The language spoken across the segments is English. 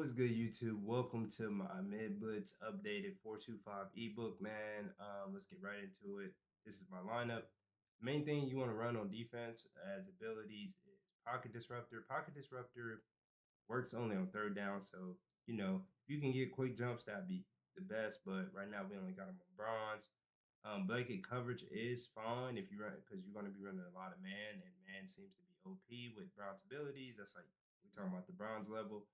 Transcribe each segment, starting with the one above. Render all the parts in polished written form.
What's good, YouTube? Welcome to my Mid Blitz updated 425 ebook, man. Let's get right into it. This is my lineup. Main thing you want to run on defense as abilities is Pocket Disruptor. Pocket Disruptor works only on third down, so if you can get quick jumps, that'd be the best. But right now we only got them on bronze. Blanket coverage is fine if you run because you're going to be running a lot of man, and man seems to be OP with bronze abilities. That's like we're talking about the bronze level.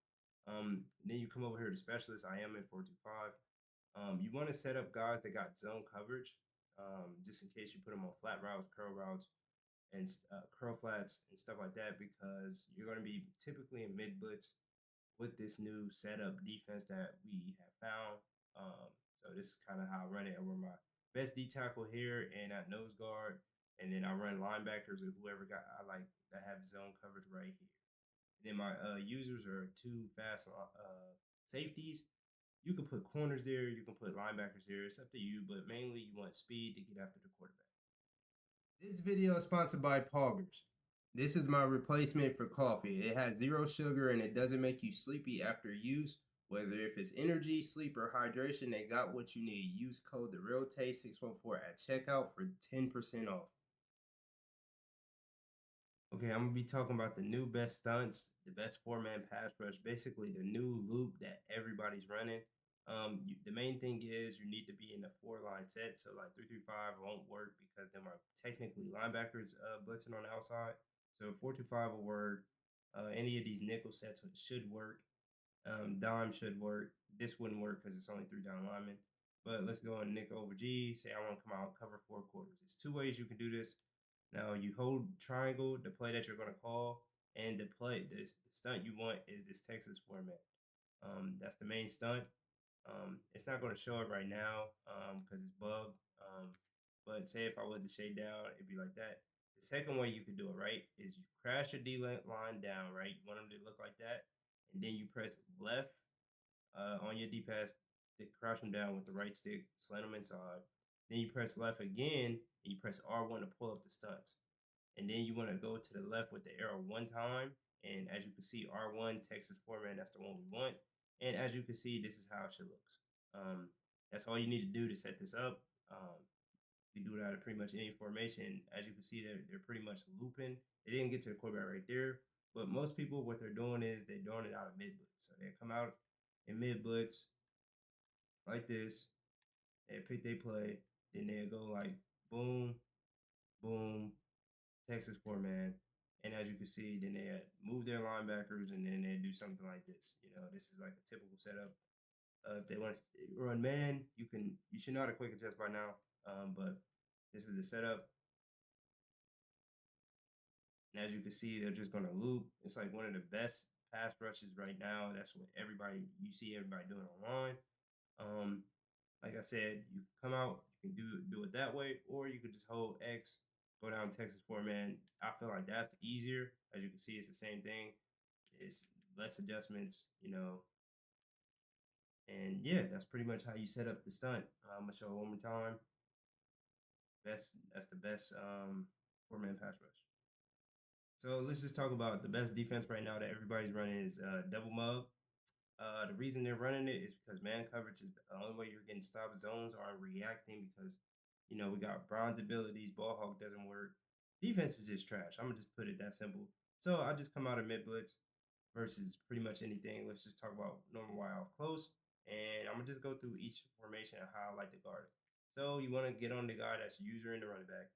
Then you come over here to specialist. I am in 425. You want to set up guys that got zone coverage, just in case you put them on flat routes, and curl flats and stuff like that, because you're going to be typically in mid blitz with this new setup defense that we have found. So this is kind of how I run it. I run my best D tackle here and at nose guard, and then I run linebackers or whoever got I like that have zone coverage right here. And then my users are two fast safeties. You can put corners there, you can put linebackers there. It's up to you, but mainly you want speed to get after the quarterback. This video is sponsored by Poggers. This is my replacement for coffee. It has 0 sugar and it doesn't make you sleepy after use. Whether if it's energy, sleep, or hydration, they got what you need. Use code TheRealTaste614 at checkout for 10% off. Okay, I'm gonna be talking about the new best stunts, the best 4-man pass rush, basically the new loop that everybody's running. The main thing is you need to be in a 4-line set, so like 3-3-5 won't work because them are technically linebackers blitzing on the outside. So 4-2-5 will work. Any of these nickel sets should work. Dime should work. This wouldn't work because it's only 3 down linemen. But let's go on nickel over G. Say I want to come out and cover 4 quarters. There's 2 ways you can do this. Now you hold triangle, the play that you're going to call, and the stunt you want is this Texas format. That's the main stunt. It's not going to show it right now because it's bugged. But say if I was to shade down, it'd be like that. The second way you could do it, right, is you crash your D line down, right? You want them to look like that, and then you press left on your D-pass to crash them down with the right stick, slant them inside. Then you press left again, and you press R1 to pull up the stunts. And then you want to go to the left with the arrow 1 time. And as you can see, R1 Texas format, that's the one we want. And as you can see, this is how it should look. That's all you need to do to set this up. You do it out of pretty much any formation. As you can see, they're pretty much looping. They didn't get to the quarterback right there. But most people, what they're doing is they're doing it out of mid blitz. So they come out in mid blitz like this. They pick their play. Then they'll go like boom, boom, Texas format. And as you can see, then they move their linebackers and then they do something like this. This is like a typical setup. If they want to run man, you should know how to quick adjust by now. But this is the setup. And as you can see, they're just gonna loop. It's like one of the best pass rushes right now. That's what you see everybody doing online. Like I said, you can come out, you can do it that way, or you could just hold X, go down Texas format. I feel like that's easier. As you can see, it's the same thing. It's less adjustments, And yeah, that's pretty much how you set up the stunt. I'm gonna show it one more time. That's the best 4-man pass rush. So let's just talk about the best defense right now that everybody's running is double mug. The reason they're running it is because man coverage is the only way you're getting stopped. Zones aren't reacting because, we got bronze abilities. Ball hawk doesn't work. Defense is just trash. I'm going to just put it that simple. So I just come out of mid blitz versus pretty much anything. Let's just talk about normal wide off close. And I'm going to just go through each formation and how I like to guard it. So you want to get on the guy that's user in the running back.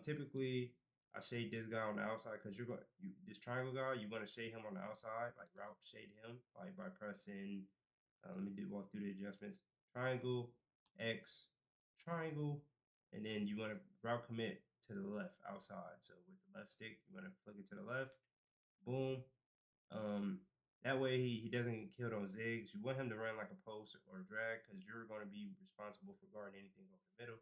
Typically, I shade this guy on the outside because this triangle guy, you want to shade him on the outside, like route shade him, like by pressing. Let me walk through the adjustments. Triangle, X, triangle, and then you want to route commit to the left outside. So with the left stick, you want to flick it to the left. Boom. That way he doesn't get killed on zigs. You want him to run like a post or a drag because you're going to be responsible for guarding anything over the middle.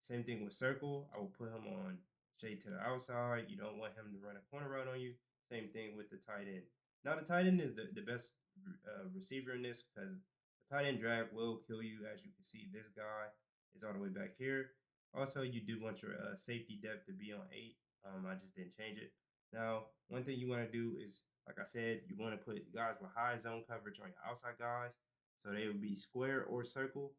Same thing with circle. I will put him on shade to the outside. You don't want him to run a corner route on you. Same thing with the tight end. Now the tight end is the best receiver in this because the tight end drag will kill you. As you can see, this guy is all the way back here. Also, you do want your safety depth to be on 8. I just didn't change it. Now, one thing you want to do is Like I said, you want to put guys with high zone coverage on your outside guys. So they would be square or circle.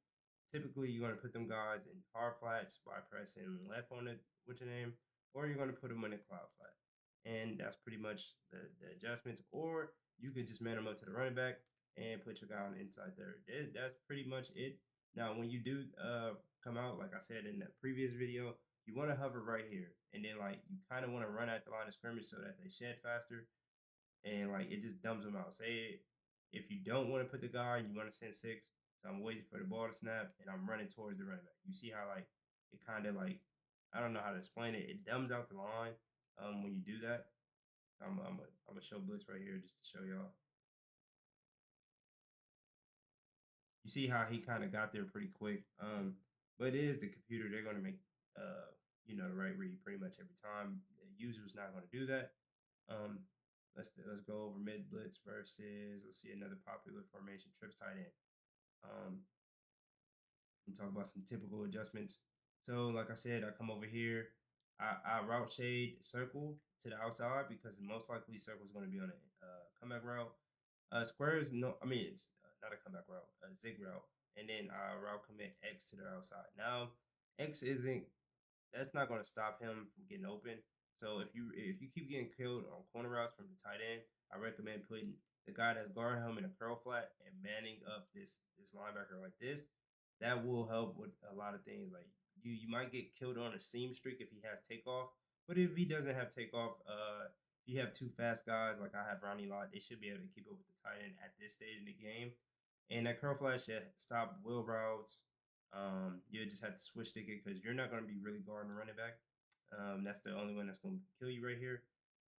Typically, you're going to put them guys in hard flats by pressing left on it, what's your name, or you're going to put them in a cloud flat. And that's pretty much the adjustments. Or you can just man them up to the running back and put your guy on the inside third. That's pretty much it. Now, when you do come out, like I said in the previous video, you want to hover right here. And then, like, you kind of want to run at the line of scrimmage so that they shed faster. And, like, it just dumbs them out. Say, if you don't want to put the guy and you want to send six, so I'm waiting for the ball to snap and I'm running towards the running back. You see how, like, it kind of, like, I don't know how to explain it. It dumbs out the line when you do that. I'm gonna show blitz right here just to show y'all. You see how he kind of got there pretty quick. But it is the computer. They're going to make the right read pretty much every time. The user's not going to do that. Let's go over mid blitz versus, let's see, another popular formation, trips tight end. And talk about some typical adjustments. So like I said, I come over here. I route shade circle to the outside because most likely circle is going to be on a comeback route. Square is no, I mean it's not a comeback route, a zig route, and then I route commit X to the outside. Now X isn't, that's not going to stop him from getting open. So if you keep getting killed on corner routes from the tight end, I recommend putting the guy that's guarding him in a curl flat and manning up this linebacker like this. That will help with a lot of things. Like you might get killed on a seam streak if he has takeoff, but if he doesn't have takeoff, if you have two fast guys like I have Ronnie Lott, they should be able to keep up with the tight end at this stage in the game. And that curl flat should stop wheel routes. You just have to switch stick it because you're not going to be really guarding the running back. That's the only one that's going to kill you right here.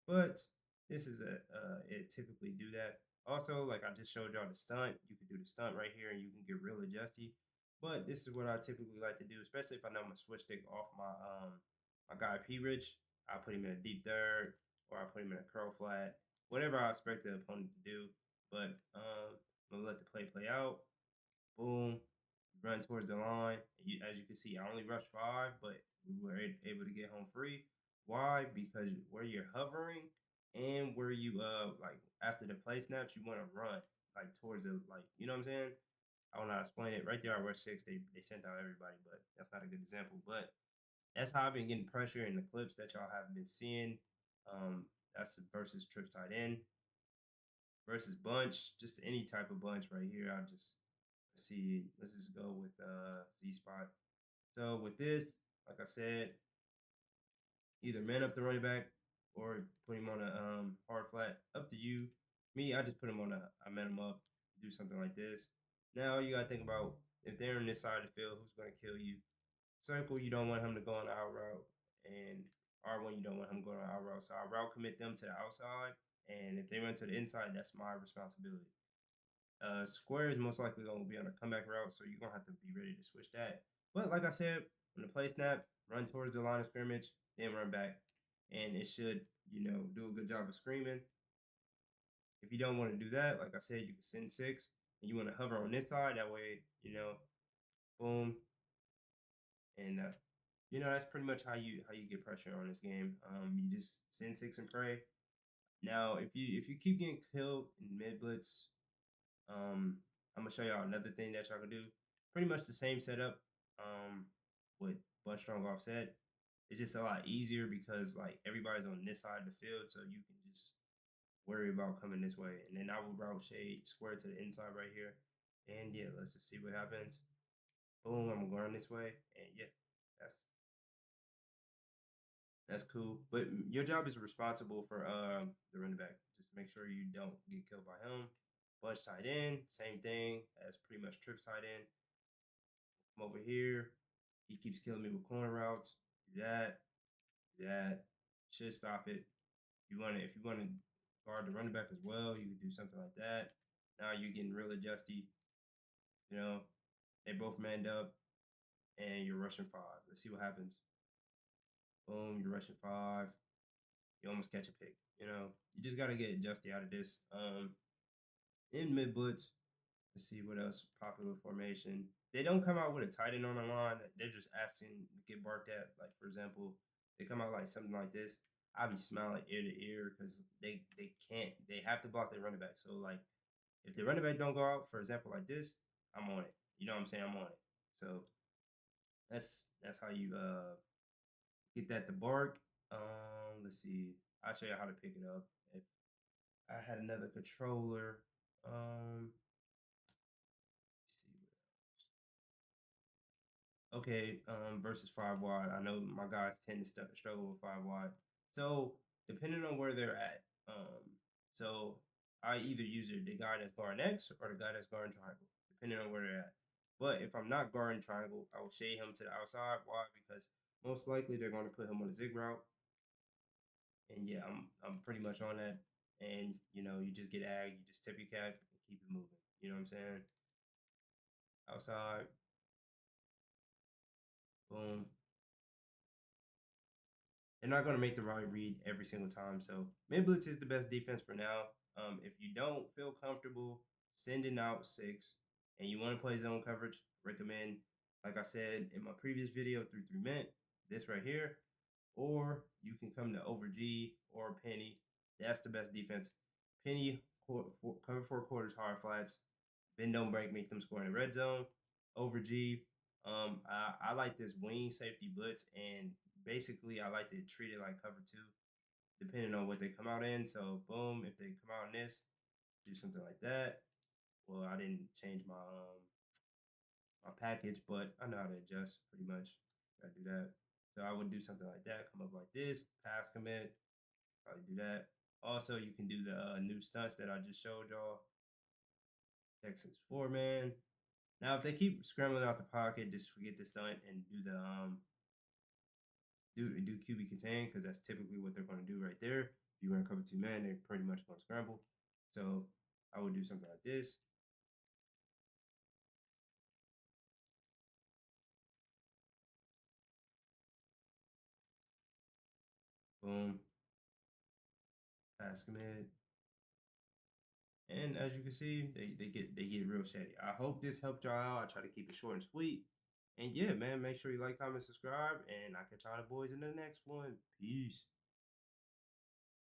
But this is it typically do that. Also, like I just showed y'all the stunt, you can do the stunt right here and you can get real adjusty. But this is what I typically like to do, especially if I know I'm gonna switch stick off my guy P Rich. I put him in a deep third or I put him in a curl flat, whatever I expect the opponent to do. But I'm gonna let the play out. Boom, run towards the line. As you can see, I only rushed 5, but we were able to get home free. Why? Because where you're hovering and where you like after the play snaps, you want to run like towards the, like, you know what I'm saying? I don't know how to explain it. Right there, I rushed 6. They sent out everybody, but that's not a good example. But that's how I've been getting pressure in the clips that y'all have been seeing. That's versus trips tight end versus bunch, just any type of bunch right here. I'll just see. Let's just go with Z spot. So with this, like I said, either man up the running back or put him on a hard flat. Up to you. Me, I just put him on I man him up, do something like this. Now you gotta think about if they're on this side of the field, who's gonna kill you. Circle, you don't want him to go on the out route, and R1, you don't want him going on the out route. So I route commit them to the outside, and if they run to the inside, that's my responsibility. Square is most likely going to be on a comeback route, so you're going to have to be ready to switch that. But like I said, when the play snap, run towards the line of scrimmage, then run back. And it should, do a good job of screaming. If you don't want to do that, like I said, you can send 6, and you want to hover on this side. That way, boom. And, that's pretty much how you get pressure on this game. You just send 6 and pray. Now, if you keep getting killed in mid blitz, I'm gonna show y'all another thing that y'all can do. Pretty much the same setup with bunch strong offset. It's just a lot easier because like everybody's on this side of the field, so you can just worry about coming this way. And then I will route shade square to the inside right here. And yeah, let's just see what happens. Boom, I'm gonna go this way. And yeah, that's cool. But your job is responsible for the running back. Just make sure you don't get killed by him. Bunch tight end, same thing as pretty much trips tight end. Come over here. He keeps killing me with corner routes. Do that. Do that. Should stop it. If you want to guard the running back as well, you could do something like that. Now you're getting real adjusty. They both manned up and you're rushing 5. Let's see what happens. Boom, you're rushing 5. You almost catch a pick. You just gotta get adjusted out of this. In mid blitz, let's see what else. Popular formation. They don't come out with a tight end on the line. They're just asking to get barked at. Like for example, they come out like something like this. I'll be smiling ear to ear because they have to block their running back. So like if the running back don't go out, for example, like this, I'm on it. You know what I'm saying? I'm on it. So that's how you get that to bark. Let's see. I'll show you how to pick it up. If I had another controller, let's see. Okay, versus five wide. I know my guys tend to struggle with five wide. So depending on where they're at, so I either use the guy that's guarding X or the guy that's guarding triangle, depending on where they're at. But if I'm not guarding triangle, I will shade him to the outside. Why? Because most likely they're going to put him on a zig route. And yeah, I'm pretty much on that. And you know, you just get ag, you just tip your cap and keep it moving. You know what I'm saying? Outside, boom. They're not going to make the right read every single time. So mid blitz is the best defense for now. If you don't feel comfortable sending out six and you want to play zone coverage, recommend, like I said in my previous video, 3-3 mint, this right here, or you can come to over G or penny. That's the best defense. Penny cover 4 quarters, hard flats, bend don't break, make them score in the red zone. Over G, I like this wing safety blitz, and basically I like to treat it like cover two, depending on what they come out in. So boom, if they come out in this, do something like that. Well, I didn't change my package, but I know how to adjust pretty much. I do that. So I would do something like that, come up like this, pass commit, probably do that. Also, you can do the new stunts that I just showed y'all. Texas 4-man. Now, if they keep scrambling out the pocket, just forget the stunt and do the do QB contain, because that's typically what they're going to do right there. If you run cover 2-man, they're pretty much going to scramble. So I would do something like this. Boom. Pass commit. And as you can see, they get real shady. I hope this helped y'all out. I try to keep it short and sweet. And yeah, man, make sure you like, comment, subscribe, and I'll catch y'all the boys in the next one. Peace.